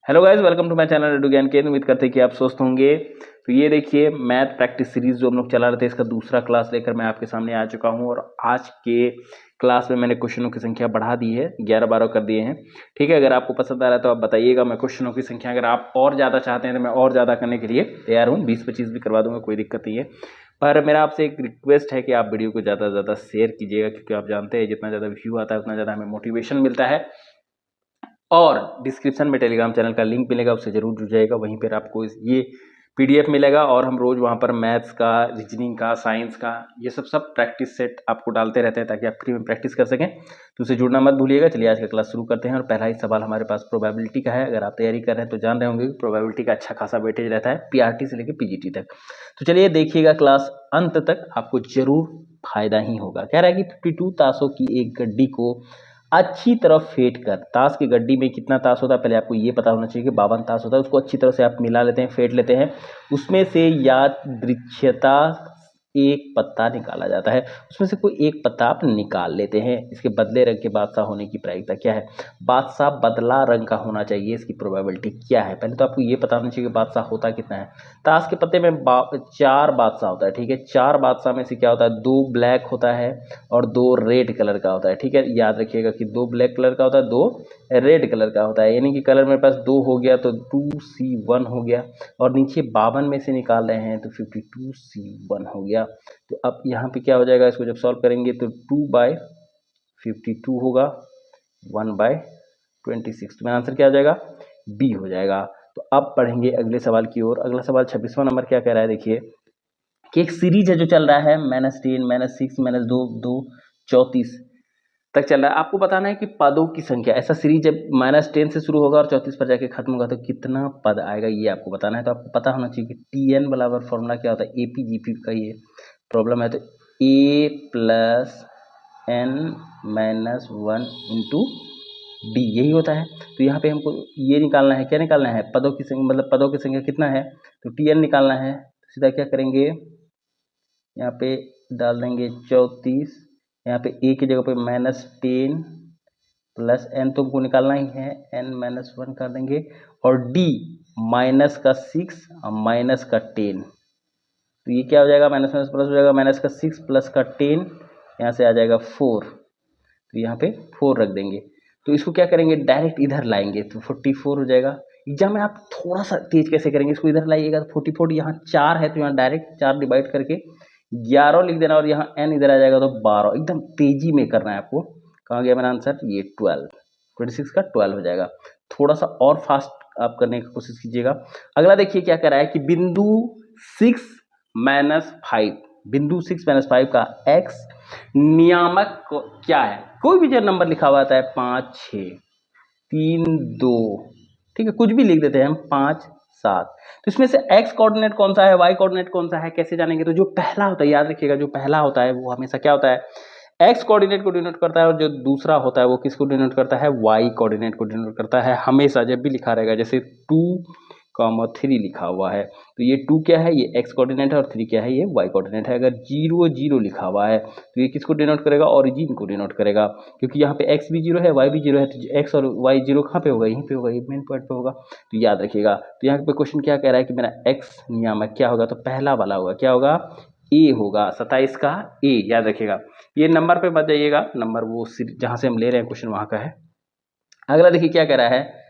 Hello guys, welcome to my channel Edu Gyan Kendra. उम्मीद करते हैं कि आप स्वस्थ होंगे। तो ये देखिए, मैथ प्रैक्टिस सीरीज जो हम लोग चला रहे थे, इसका दूसरा क्लास लेकर मैं आपके सामने आ चुका हूं। और आज के क्लास में मैंने क्वेश्चनों की संख्या बढ़ा दी है, 11-12 कर दिए हैं। ठीक है, अगर आपको पसंद आ रहा है तो आप बताइएगा। मैं क्वेश्चनों की संख्या अगर आप और ज़्यादा चाहते हैं तो मैं और ज़्यादा करने के लिए तैयार हूँ। 20-25 भी करवा दूंगा, कोई दिक्कत नहीं है। पर मेरा आपसे एक रिक्वेस्ट है कि आप वीडियो को ज़्यादा से ज़्यादा शेयर कीजिएगा, क्योंकि आप जानते हैं जितना ज़्यादा व्यू आता है उतना ज़्यादा हमें मोटिवेशन मिलता है। और डिस्क्रिप्शन में टेलीग्राम चैनल का लिंक मिलेगा, उससे जरूर जुड़ जाएगा। वहीं पर आपको ये पीडीएफ मिलेगा और हम रोज वहाँ पर मैथ्स का, रीजनिंग का, साइंस का, ये सब प्रैक्टिस सेट आपको डालते रहते हैं ताकि आप फ्री में प्रैक्टिस कर सकें। तो उसे जुड़ना मत भूलिएगा। चलिए आज का क्लास शुरू करते हैं। और पहला ही सवाल हमारे पास प्रोबेबिलिटी का है। अगर आप तैयारी कर रहे हैं तो जान रहे होंगे कि प्रोबेबिलिटी का अच्छा खासा वेटेज रहता है पीआरटी से लेकर पीजीटी तक। तो चलिए देखिएगा, क्लास अंत तक आपको जरूर फायदा ही होगा। कह रहा है कि 52 ताशों की एक गड्डी को अच्छी तरह फेंट कर, ताश की गड्डी में कितना ताश होता है पहले आपको ये पता होना चाहिए कि 52 ताश होता है। उसको अच्छी तरह से आप मिला लेते हैं, फेंट लेते हैं। उसमें से यादृच्छिकता एक पत्ता निकाला जाता है। उसमें से कोई एक पत्ता आप निकाल लेते हैं। इसके बदले रंग के बादशाह होने की प्रायिकता क्या है? बादशाह बदला रंग का होना चाहिए। इसकी प्रोबेबिलिटी क्या है? पहले तो आपको ये पता होना चाहिए कि बादशाह होता कितना है। ताश के पत्ते में 4 बादशाह होता है। ठीक है, 4 बादशाह में से क्या होता है? 2 ब्लैक होता है और 2 रेड कलर का होता है। ठीक है, याद रखिएगा कि 2 ब्लैक कलर का होता है, 2 रेड कलर का होता है। यानी कि कलर मेरे पास 2 हो गया तो 2C1 हो गया। और नीचे 52 में से निकाल रहे हैं तो 52C1 हो गया। तो अब यहाँ पे क्या हो जाएगा? इसको जब सॉल्व करेंगे तो 2/52 होगा, 1/26। तो मेरा आंसर क्या हो जाएगा? बी हो जाएगा। तो अब पढ़ेंगे अगले सवाल की ओर। अगला सवाल 26वां नंबर क्या कह रहा है? देखिए कि एक सीरीज है जो चल रहा है -10, -6, -2, 2, 34 तक चल रहा है। आपको बताना है कि पदों की संख्या। ऐसा सीरीज जब -10 से शुरू होगा और 34 पर जाके खत्म होगा तो कितना पद आएगा, ये आपको बताना है। तो आपको पता होना चाहिए कि TN बराबर फॉर्मूला क्या होता है। APGP का ये प्रॉब्लम है। तो A+N-1 इंटू D यही होता है। तो यहाँ पे हमको ये निकालना है। क्या निकालना है? पदों की संख्या, मतलब पदों की संख्या कितना है। तो TN निकालना है। सीधा क्या करेंगे, यहाँ पे डाल देंगे 34। यहाँ पे A की जगह पे -10 प्लस N तो हमको निकालना ही है, N-1 कर देंगे। और D -6 और -10। तो ये क्या हो जाएगा? माइनस माइनस प्लस हो जाएगा। -6 प्लस का 10, यहाँ से आ जाएगा 4। तो यहाँ पे 4 रख देंगे। तो इसको क्या करेंगे? डायरेक्ट इधर लाएंगे तो 44 हो जाएगा। एग्जाम में आप थोड़ा सा तेज कैसे करेंगे? इसको इधर लाइएगा तो 44, यहाँ 4 है तो यहाँ डायरेक्ट 4 डिवाइड करके 11 लिख देना। और यहाँ n इधर आ जाएगा तो 12। एकदम तेजी में करना है आपको। कहाँ गया मेरा आंसर? ये 12, 26 का 12 हो जाएगा। थोड़ा सा और फास्ट आप करने की कोशिश कीजिएगा। अगला देखिए क्या कर रहा है कि बिंदु 6 -5, बिंदु 6 -5 का x नियामक क्या है? कोई भी जो नंबर लिखा हुआ आता है 5, 6, 3, 2, ठीक है, कुछ भी लिख देते हैं हम, 5, 7। तो इसमें से x कोऑर्डिनेट कौन सा है, y कोऑर्डिनेट कौन सा है, कैसे जानेंगे? तो जो पहला होता है, याद रखिएगा, जो पहला होता है वो हमेशा क्या होता है? x कोऑर्डिनेट को डिनोट करता है। और जो दूसरा होता है वो किसको डिनोट करता है? y कोऑर्डिनेट को डिनोट करता है। हमेशा जब भी लिखा रहेगा, जैसे 2,3 लिखा हुआ है तो ये 2 क्या है? ये x कोऑर्डिनेट है। और 3 क्या है? ये y कोऑर्डिनेट है। अगर 0, 0 लिखा हुआ है तो ये किसको डिनोट करेगा? ओरिजिन को डिनोट करेगा, क्योंकि यहाँ पे x भी 0 है, y भी 0 है। तो x और y 0 कहाँ पे होगा? यहीं पे होगा, ये मेन पॉइंट पे होगा। तो याद रखिएगा। तो यहाँ पे क्वेश्चन क्या कह रहा है कि मेरा x नियामक क्या होगा? तो पहला वाला होगा, क्या होगा? a होगा। 27 का a, याद रखिएगा। ये नंबर पे मत जाइएगा, नंबर वो जहां से हम ले रहे हैं क्वेश्चन वहां का है। अगला देखिए क्या कह रहा है,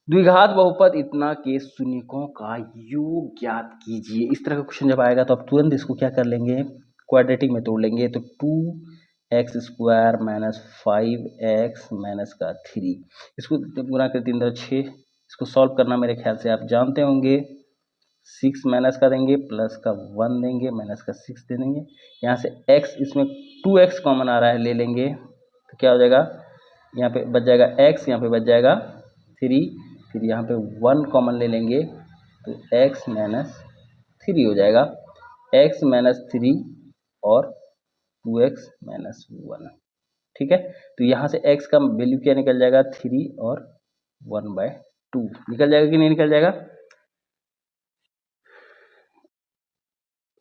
द्विघात बहुपद इतना के शून्यकों का योग ज्ञात कीजिए। इस तरह का क्वेश्चन जब आएगा तो आप तुरंत इसको क्या कर लेंगे? क्वाड्रेटिक में तोड़ लेंगे। तो 2x स्क्वायर -5x -3, इसको गुना कर 3 × 6। इसको सॉल्व करना मेरे ख्याल से आप जानते होंगे। 6 माइनस का देंगे, प्लस का 1 देंगे, माइनस का 6 दे देंगे। यहाँ से x, इसमें 2x कॉमन आ रहा है, ले लेंगे तो क्या हो जाएगा? यहाँ पे बच जाएगा x, यहाँ पे बच जाएगा 3, फिर यहाँ पे 1 कॉमन ले लेंगे तो x -3 हो जाएगा। x -3 और 2x -1, ठीक है। तो यहाँ से x का वैल्यू क्या निकल जाएगा? 3 और 1/2 निकल जाएगा कि नहीं निकल जाएगा?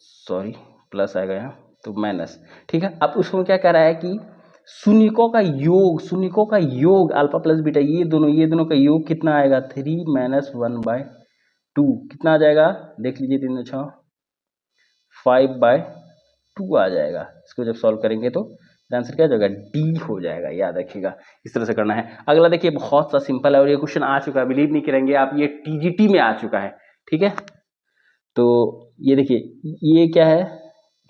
सॉरी, प्लस आएगा यहाँ तो माइनस, ठीक है। अब उसको क्या कह रहा है कि शून्यकों का योग अल्फा प्लस बीटा ये दोनों का योग कितना आएगा 3 - 1/2 कितना आ जाएगा देख लीजिए 3 6 5/2 आ जाएगा। इसको जब सॉल्व करेंगे तो आंसर क्या हो जाएगा डी हो जाएगा, याद रखिएगा इस तरह से करना है। अगला देखिए बहुत सा सिंपल है और ये क्वेश्चन आ चुका है, बिलीव नहीं करेंगे आप, ये टीजीटी में आ चुका है, ठीक है। तो ये देखिए ये क्या है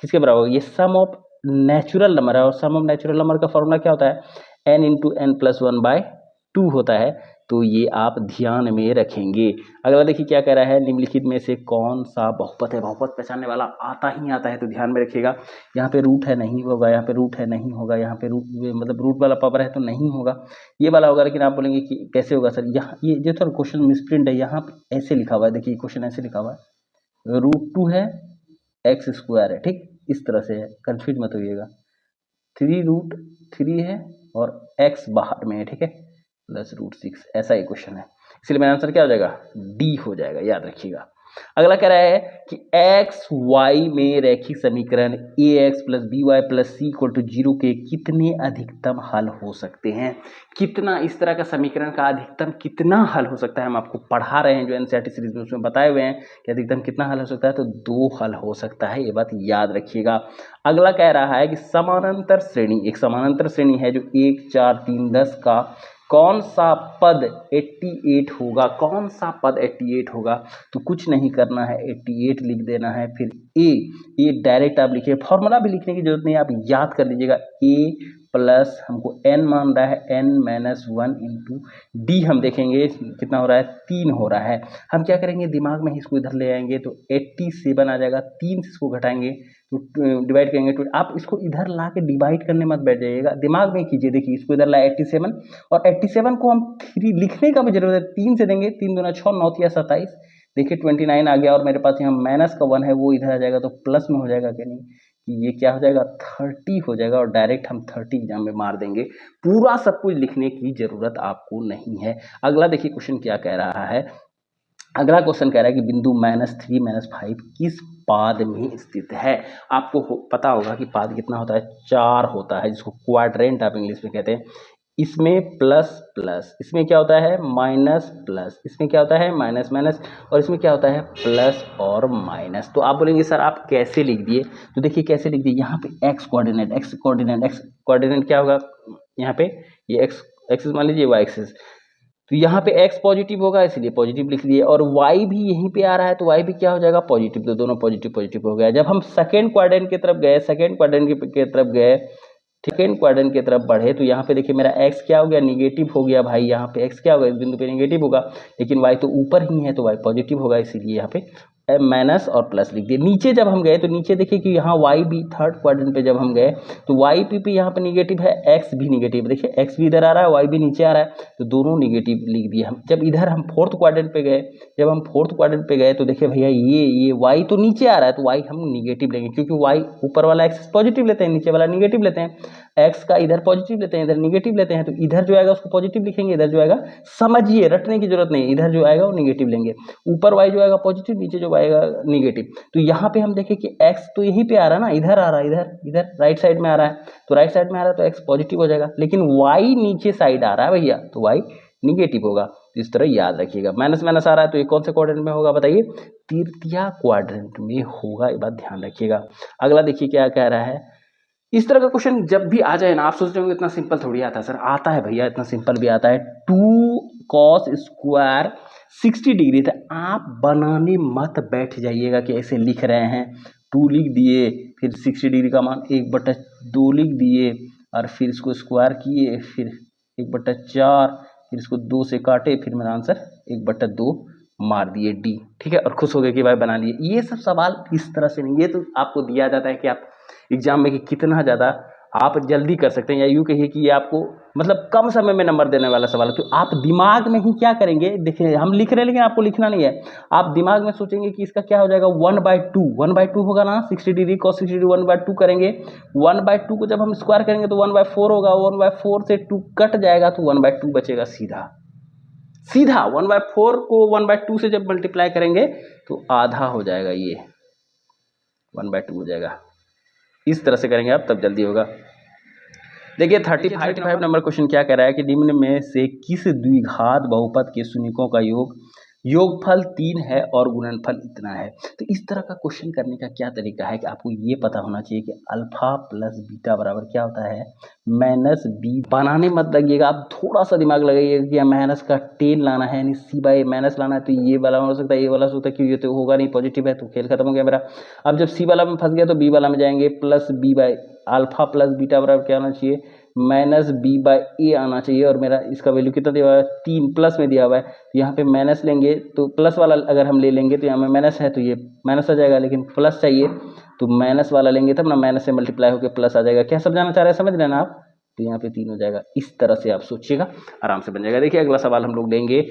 किसके बराबर होगा, ये सम ऑफ नेचुरल नंबर है और सम ऑफ नेचुरल नंबर का फॉर्मूला क्या होता है n × n+1/2 होता है। तो ये आप ध्यान में रखेंगे। अगला देखिए क्या कह रहा है, निम्नलिखित में से कौन सा बहुपद है, बहुपद पहचानने वाला आता ही आता है, तो ध्यान में रखिएगा। यहाँ पे रूट है नहीं होगा, यहाँ पे रूट है नहीं होगा, यहाँ पे रूट मतलब रूट वाला पावर है तो नहीं होगा, ये वाला होगा। लेकिन आप बोलेंगे कि कैसे होगा सर, यहाँ ये जो थोड़ा क्वेश्चन मिसप्रिंट है, यहाँ पे ऐसे लिखा हुआ है, देखिए क्वेश्चन ऐसे लिखा हुआ है √2 है x² है, ठीक इस तरह से है, कंफ्यूज मत होइएगा। 3√3 है और x बाहर में है, ठीक है, +√6 ऐसा ही क्वेश्चन है, इसलिए मेरा आंसर क्या हो जाएगा डी हो जाएगा, याद रखिएगा। अगला कह रहा है कि एक्स वाई में रैखिक समीकरण ax + by + c = 0 के कितने अधिकतम हल हो सकते हैं। कितना इस तरह का समीकरण का अधिकतम कितना हल हो सकता है, हम आपको पढ़ा रहे हैं जो एनसीईआरटी सीरीज में, उसमें बताए हुए हैं कि अधिकतम कितना हल हो सकता है, तो 2 हल हो सकता है, ये बात याद रखिएगा। अगला कह रहा है कि समानांतर श्रेणी, एक समानांतर श्रेणी है जो 1 4 3 10 का कौन सा पद 88 होगा, कौन सा पद 88 होगा, तो कुछ नहीं करना है 88 लिख देना है, फिर ए डायरेक्ट आप लिखिए, फॉर्मूला भी लिखने की जरूरत नहीं है, आप याद कर लीजिएगा। ए प्लस हमको n मान रहा है n - 1 × d, हम देखेंगे कितना हो रहा है 3 हो रहा है। हम क्या करेंगे दिमाग में ही इसको इधर ले आएंगे तो 87 आ जाएगा, 3 से इसको घटाएंगे तो डिवाइड करेंगे तो आप इसको इधर ला के डिवाइड करने मत बैठ जाइएगा, दिमाग में कीजिए। देखिए इसको इधर लाए 87 और 87 को हम 3 लिखने का भी जरूरत है, 3 से देंगे, 3 दूना 6 9 × 27, देखिए 29 आ गया और मेरे पास यहाँ माइनस का 1 है वो इधर आ जाएगा तो प्लस में हो जाएगा कि नहीं, ये क्या हो जाएगा 30 हो जाएगा और डायरेक्ट हम 30 एग्जाम में मार देंगे, पूरा सब कुछ लिखने की जरूरत आपको नहीं है। अगला देखिए क्वेश्चन क्या कह रहा है, अगला क्वेश्चन कह रहा है कि बिंदु -3 - 5 किस पाद में स्थित है। आपको पता होगा कि पाद कितना होता है 4 होता है, जिसको क्वाड्रेंट आप इंग्लिश में कहते हैं। इसमें प्लस प्लस, इसमें क्या होता है माइनस प्लस, इसमें क्या होता है माइनस माइनस और इसमें क्या होता है प्लस और माइनस। तो आप बोलेंगे सर आप कैसे लिख दिए, तो देखिए कैसे लिख दिए, यहाँ पे एक्स कोऑर्डिनेट क्या होगा, यहाँ पे ये एक्स एक्सिस मान लीजिए, वाई एक्सिस, तो यहाँ पे x पॉजिटिव होगा इसलिए पॉजिटिव लिख दिए और y भी यहीं पे आ रहा है तो y भी क्या हो जाएगा पॉजिटिव, तो दोनों पॉजिटिव पॉजिटिव हो गया। जब हम सेकंड क्वाड्रेंट की तरफ गए, सेकंड क्वाड्रेंट की तरफ बढ़े तो यहाँ पे देखिए मेरा x क्या हो गया निगेटिव हो गया भाई, यहाँ पे x क्या होगा इस बिंदु पे निगेटिव होगा, लेकिन y तो ऊपर ही है तो y पॉजिटिव होगा, इसीलिए यहाँ पे माइनस और प्लस लिख दिए। नीचे जब हम गए तो नीचे देखिए कि यहाँ y भी थर्ड क्वाड्रेंट पे जब हम गए तो y भी यहाँ पे निगेटिव है, x भी निगेटिव, देखिए x भी इधर आ रहा है y भी नीचे आ रहा है तो दोनों निगेटिव लिख दिए हम। जब इधर हम फोर्थ क्वाड्रेंट पे गए तो देखिए भैया ये y तो नीचे आ रहा है तो y हम निगेटिव लेंगे, क्योंकि y ऊपर वाला एक्सिस पॉजिटिव लेते हैं, नीचे वाला निगेटिव लेते हैं, x का इधर पॉजिटिव लेते हैं इधर निगेटिव लेते हैं, तो इधर जो आएगा उसको पॉजिटिव लिखेंगे, इधर जो आएगा समझिए रटने की जरूरत नहीं, इधर जो आएगा वो निगेटिव लेंगे, ऊपर y जो आएगा पॉजिटिव नीचे जो आएगा निगेटिव। तो यहाँ पे हम देखें कि x तो यहीं पे आ रहा है ना, इधर आ रहा है, इधर राइट साइड में आ रहा है, तो राइट साइड में आ रहा है तो x पॉजिटिव हो जाएगा, लेकिन y नीचे साइड आ रहा है भैया तो y निगेटिव होगा। तो इस तरह याद रखिएगा, माइनस माइनस आ रहा है तो ये कौन से क्वाड्रेंट में होगा बताइए, तृतीय क्वाड्रेंट में होगा, ये बात ध्यान रखिएगा। अगला देखिए क्या कह रहा है, इस तरह का क्वेश्चन जब भी आ जाए ना आप सोच रहे होंगे इतना सिंपल थोड़ी आता है सर, आता है भैया इतना सिंपल भी आता है। 2 cos स्क्वायर 60 डिग्री था, आप बनाने मत बैठ जाइएगा कि ऐसे लिख रहे हैं, 2 लिख दिए फिर 60 डिग्री का मान 1/2 लिख दिए और फिर इसको स्क्वायर किए, फिर 1/4, फिर इसको 2 से काटे, फिर मेरा आंसर 1/2 मार दिए डी, ठीक है, और खुश हो गए कि भाई बना लिए। ये सब सवाल इस तरह से नहीं, ये तो आपको दिया जाता है कि आप एग्जाम में कि कितना ज़्यादा आप जल्दी कर सकते हैं, या यूँ कहिए कि ये आपको मतलब कम समय में नंबर देने वाला सवाल है। तो आप दिमाग में ही क्या करेंगे, देखिए हम लिख रहे हैं लेकिन आपको लिखना नहीं है, आप दिमाग में सोचेंगे कि इसका क्या हो जाएगा 1/2 होगा ना, 60 डिग्री cos 60 डिग्री 1/2 करेंगे, 1/2 को जब हम स्क्वायर करेंगे तो 1/4 होगा, 1/4 से 2 कट जाएगा तो 1/2 बचेगा, सीधा 1/4 को 1/2 से जब मल्टीप्लाई करेंगे तो आधा हो जाएगा, ये 1/2 हो जाएगा। इस तरह से करेंगे आप तब जल्दी होगा। देखिए 35 नंबर क्वेश्चन क्या कह रहा है कि निम्न में से किस द्विघात बहुपद के शून्यकों का योगफल 3 है और गुणनफल इतना है। तो इस तरह का क्वेश्चन करने का क्या तरीका है कि आपको ये पता होना चाहिए कि अल्फा प्लस बीटा बराबर क्या होता है माइनस बी। बनाने मत लगिएगा, आप थोड़ा सा दिमाग लगाइएगा कि माइनस का 10 लाना है यानी सी बाई माइनस लाना है, तो ये वाला हो सकता है, ये वाला हो सकता है, क्यों ये तो होगा नहीं, पॉजिटिव है तो खेल खत्म हो गया मेरा। अब जब सी वाला में फंस गया तो बी वाला में जाएंगे, plus B by alpha plus beta बराबर क्या होना चाहिए माइनस बी बाई ए आना चाहिए, और मेरा इसका वैल्यू कितना दिया हुआ है 3 प्लस में दिया हुआ है, तो यहाँ पे माइनस लेंगे तो प्लस वाला अगर हम ले लेंगे तो यहाँ में माइनस है तो ये माइनस आ जाएगा, लेकिन प्लस चाहिए तो माइनस वाला लेंगे तब ना माइनस से मल्टीप्लाई होकर प्लस आ जाएगा। क्या समझाना चाह रहे हैं, समझ रहे हैं ना आप। तो यहाँ पे 3 हो जाएगा, इस तरह से आप सोचिएगा, आराम से बन जाएगा। देखिए अगला सवाल हम लोग लेंगे,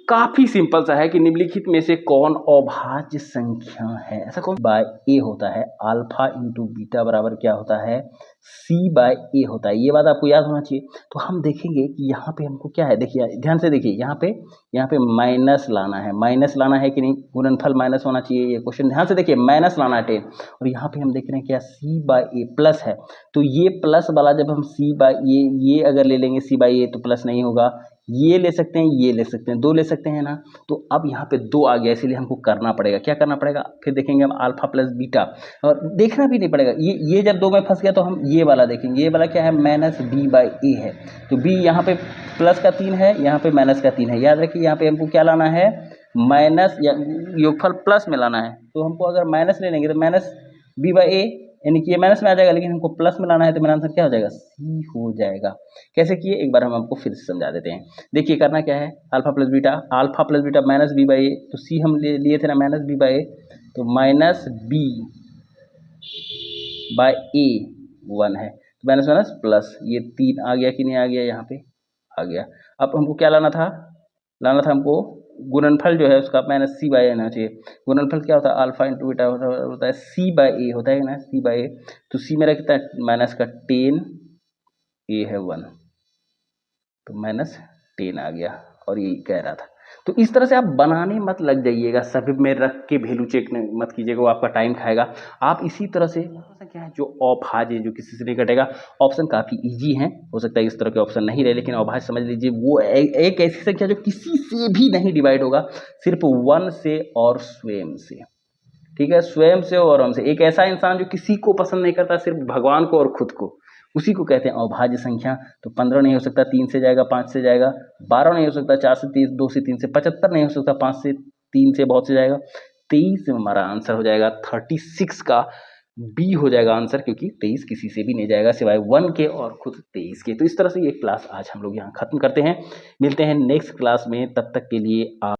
काफी सिंपल सा है कि निम्नलिखित में से कौन अभाज्य संख्या है। ऐसा कौन बाय ए होता है अल्फा इंटू बीटा बराबर क्या होता है सी बाय ए होता है, ये बात आपको याद होना चाहिए। तो हम देखेंगे कि यहाँ पे हमको क्या है, देखिए ध्यान से देखिए, यहाँ पे माइनस लाना है, माइनस लाना है कि नहीं, गुणनफल माइनस होना चाहिए, ये क्वेश्चन ध्यान से देखिए, माइनस लाना है 10, और यहाँ पे हम देख रहे हैं क्या सी बाय ए प्लस है, तो ये प्लस वाला जब हम सी बाय ये अगर ले लेंगे सी बाय ए तो प्लस नहीं होगा, ये ले सकते हैं, ये ले सकते हैं, 2 ले सकते हैं ना। तो अब यहाँ पे 2 आ गया, इसीलिए हमको करना पड़ेगा, क्या करना पड़ेगा, फिर देखेंगे हम अल्फा प्लस बीटा, और देखना भी नहीं पड़ेगा, ये जब 2 में फंस गया तो हम ये वाला देखेंगे, ये वाला क्या है माइनस बी बाई ए है, तो बी यहाँ पे प्लस का 3 है, यहाँ पे माइनस का 3 है, याद रखिए यहाँ पे हमको क्या लाना है माइनस या योगफल प्लस में लाना है, तो हमको अगर माइनस ले लेंगे तो माइनस बी बाई ए यानी कि ये माइनस में आ जाएगा, लेकिन हमको प्लस में लाना है तो मेरा आंसर क्या हो जाएगा सी हो जाएगा। कैसे किए एक बार हम आपको फिर से समझा देते हैं। देखिए करना क्या है, alpha plus beta minus B by A, तो सी हम लिए थे ना माइनस बी बाई ए, तो माइनस बी बाई ए 1 है, तो माइनस माइनस प्लस, ये 3 आ गया कि नहीं आ गया, यहाँ पे आ गया। अब हमको क्या लाना था हमको गुणनफल जो है उसका माइनस सी बाई ए आना चाहिए। गुणनफल क्या होता है अल्फा इंटू बीटा होता है सी बाई ए होता है ना, सी बाई ए, तो सी मेरा कितना है माइनस का 10, ए है 1, तो माइनस 10 आ गया, और यही कह रहा था। तो इस तरह से आप बनाने मत लग जाइएगा, सभी में रख के वैल्यू चेक मत कीजिएगा, वो आपका टाइम खाएगा। आप इसी तरह से क्या है जो अभाज्य जो किसी से नहीं कटेगा, ऑप्शन काफ़ी इजी हैं, हो सकता है इस तरह के ऑप्शन नहीं रहे, लेकिन अभाज्य समझ लीजिए वो एक ऐसी संख्या जो किसी से भी नहीं डिवाइड होगा, सिर्फ 1 से और स्वयं से, ठीक है, स्वयं से और हमसे। एक ऐसा इंसान जो किसी को पसंद नहीं करता, सिर्फ भगवान को और खुद को, उसी को कहते हैं अभाज्य संख्या। तो 15 नहीं हो सकता, 3 से जाएगा, 5 से जाएगा, 12 नहीं हो सकता, 4 से 3, 2 से 3 से, 75 नहीं हो सकता, 5 से 3 से बहुत से जाएगा, 23 में हमारा आंसर हो जाएगा 36 का बी हो जाएगा आंसर, क्योंकि 23 किसी से भी नहीं जाएगा सिवाय 1 के और खुद 23 के। तो इस तरह से ये क्लास आज हम लोग यहाँ खत्म करते हैं, मिलते हैं नेक्स्ट क्लास में, तब तक के लिए आप